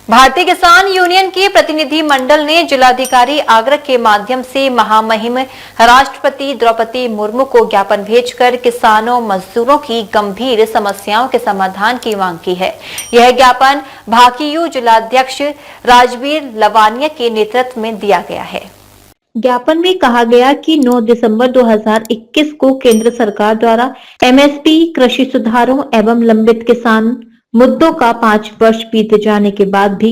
भारतीय किसान यूनियन के प्रतिनिधि मंडल ने जिलाधिकारी आगरा के माध्यम से महामहिम राष्ट्रपति द्रौपदी मुर्मू को ज्ञापन भेजकर किसानों मजदूरों की गंभीर समस्याओं के समाधान की मांग की है। यह ज्ञापन भाकियू जिलाध्यक्ष राजवीर लवानिया के नेतृत्व में दिया गया है। ज्ञापन में कहा गया कि 9 दिसंबर 2021 को केंद्र सरकार द्वारा एमएसपी, कृषि सुधारों एवं लंबित किसान मुद्दों का 5 वर्ष बीत जाने के बाद भी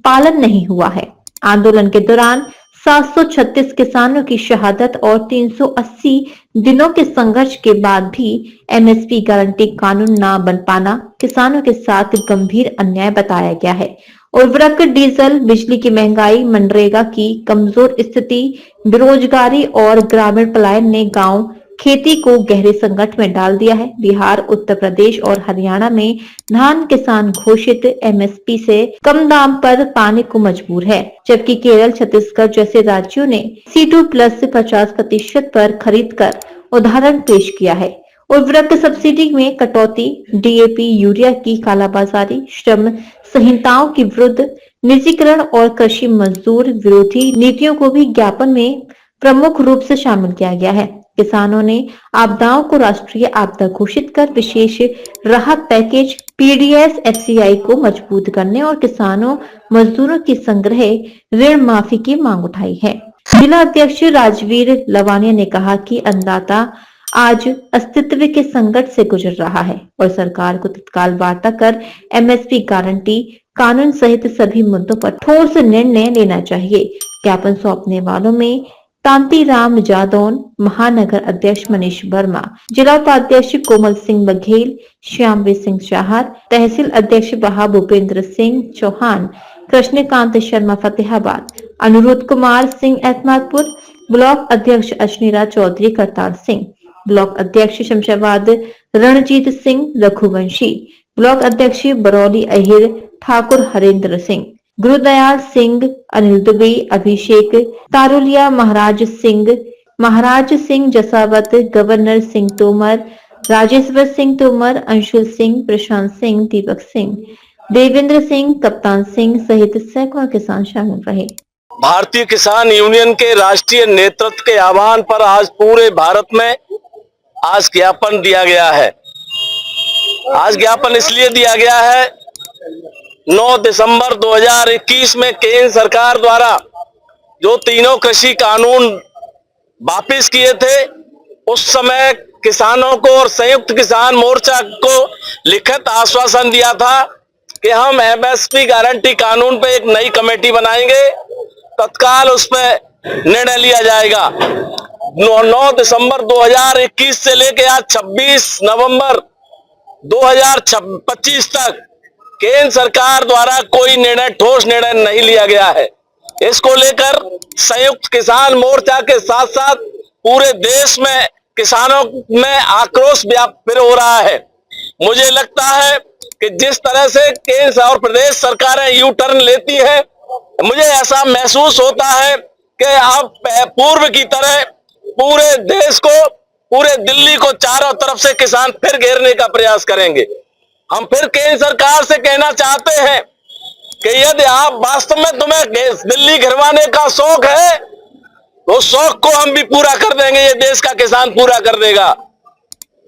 पालन नहीं हुआ है। आंदोलन के दौरान 736 किसानों की शहादत और 380 दिनों के संघर्ष के बाद भी एमएसपी गारंटी कानून न बन पाना किसानों के साथ गंभीर अन्याय बताया गया है। उर्वरक, डीजल, बिजली की महंगाई, मनरेगा की कमजोर स्थिति, बेरोजगारी और ग्रामीण पलायन ने गांव खेती को गहरे संकट में डाल दिया है। बिहार, उत्तर प्रदेश और हरियाणा में धान किसान घोषित एमएसपी से कम दाम पर पाने को मजबूर है, जबकि केरल, छत्तीसगढ़ जैसे राज्यों ने C2 प्लस 50% पर खरीद कर उदाहरण पेश किया है। उर्वरक सब्सिडी में कटौती, डीएपी, यूरिया की कालाबाजारी, श्रम संहिताओं के विरुद्ध निजीकरण और कृषि मजदूर विरोधी नीतियों को भी ज्ञापन में प्रमुख रूप से शामिल किया गया है। किसानों ने आपदाओं को राष्ट्रीय आपदा घोषित कर विशेष राहत पैकेज पीडीएस एफसीआई को मजबूत करने और किसानों मजदूरों की संग्रह ऋण माफी की मांग उठाई है। जिला अध्यक्ष राजवीर लवानिया ने कहा कि अन्नदाता आज अस्तित्व के संकट से गुजर रहा है और सरकार को तत्काल वार्ता कर एमएसपी गारंटी कानून सहित सभी मुद्दों पर ठोस निर्णय लेना चाहिए। ज्ञापन सौंपने वालों में तांतीराम जादौन, महानगर अध्यक्ष मनीष वर्मा, जिला उपाध्यक्ष कोमल सिंह बघेल, श्यामवीर सिंह चाहर, तहसील अध्यक्ष बहा भूपेंद्र सिंह चौहान, कृष्णकांत शर्मा फतेहाबाद, अनुरुद्ध कुमार सिंह एतमादपुर, ब्लॉक अध्यक्ष अश्नीरा चौधरी करतार सिंह, ब्लॉक अध्यक्ष शमशाबाद रणजीत सिंह रघुवंशी, ब्लॉक अध्यक्ष बरौली अहिर ठाकुर हरेंद्र सिंह, गुरुदयाल सिंह, अनिल दुबे, अभिषेक तारुलिया, महाराज सिंह जसावत, गवर्नर सिंह तोमर, राजेश्वर सिंह तोमर, अंशुल सिंह, प्रशांत सिंह, दीपक सिंह, देवेंद्र सिंह, कप्तान सिंह सहित सैकड़ों किसान शामिल रहे। भारतीय किसान यूनियन के राष्ट्रीय नेतृत्व के आह्वान पर आज पूरे भारत में आज ज्ञापन दिया गया है। आज ज्ञापन इसलिए दिया गया है, 9 दिसंबर 2021 में केंद्र सरकार द्वारा जो तीनों कृषि कानून वापस किए थे, उस समय किसानों को और संयुक्त किसान मोर्चा को लिखित आश्वासन दिया था कि हम एमएसपी गारंटी कानून पे एक नई कमेटी बनाएंगे, तत्काल उस पर निर्णय लिया जाएगा। 9 दिसंबर 2021 से लेकर आज 26 नवंबर 2025 तक केंद्र सरकार द्वारा कोई निर्णय, ठोस निर्णय नहीं लिया गया है। इसको लेकर संयुक्त किसान मोर्चा के साथ साथ पूरे देश में किसानों में आक्रोश व्याप्त हो रहा है। मुझे लगता है कि जिस तरह से केंद्र और प्रदेश सरकारें यू टर्न लेती है, मुझे ऐसा महसूस होता है कि अब पूर्व की तरह पूरे देश को, पूरे दिल्ली को चारों तरफ से किसान फिर घेरने का प्रयास करेंगे। हम फिर केंद्र सरकार से कहना चाहते हैं कि यदि आप वास्तव में तुम्हें दिल्ली घिरवाने का शौक है, तो शौक को हम भी पूरा कर देंगे, ये देश का किसान पूरा कर देगा।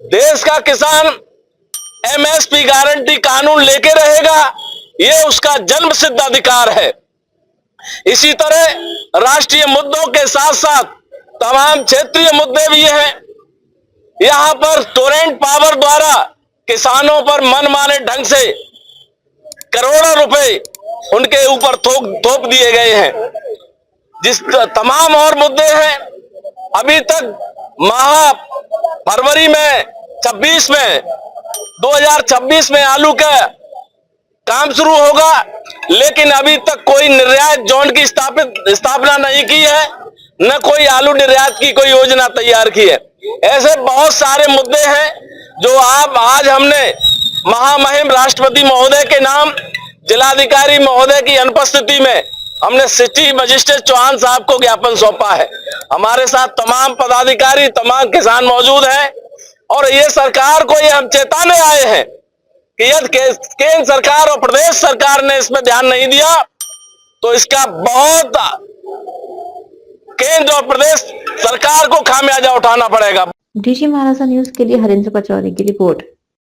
देश का किसान एमएसपी गारंटी कानून लेके रहेगा, ये उसका जन्म सिद्ध अधिकार है। इसी तरह राष्ट्रीय मुद्दों के साथ साथ तमाम क्षेत्रीय मुद्दे भी हैं। यहां पर टोरेंट पावर द्वारा किसानों पर मनमाने ढंग से करोड़ों रुपए उनके ऊपर थोप दिए गए हैं। जिस तमाम और मुद्दे हैं, अभी तक फरवरी में 2026 में आलू का काम शुरू होगा, लेकिन अभी तक कोई निर्यात जोन की स्थापना नहीं की है, न कोई आलू निर्यात की कोई योजना तैयार की है। ऐसे बहुत सारे मुद्दे हैं जो आज हमने महामहिम राष्ट्रपति महोदय के नाम जिलाधिकारी महोदय की अनुपस्थिति में हमने सिटी मजिस्ट्रेट चौहान साहब को ज्ञापन सौंपा है। हमारे साथ तमाम पदाधिकारी, तमाम किसान मौजूद हैं और ये सरकार को ये हम चेताने आए हैं कि यदि केंद्र सरकार और प्रदेश सरकार ने इसमें ध्यान नहीं दिया तो इसका बहुत केंद्र और प्रदेश सरकार को खामियाजा उठाना पड़ेगा। डीजी महाराजा न्यूज के लिए हरेंद्र पचौरी की रिपोर्ट।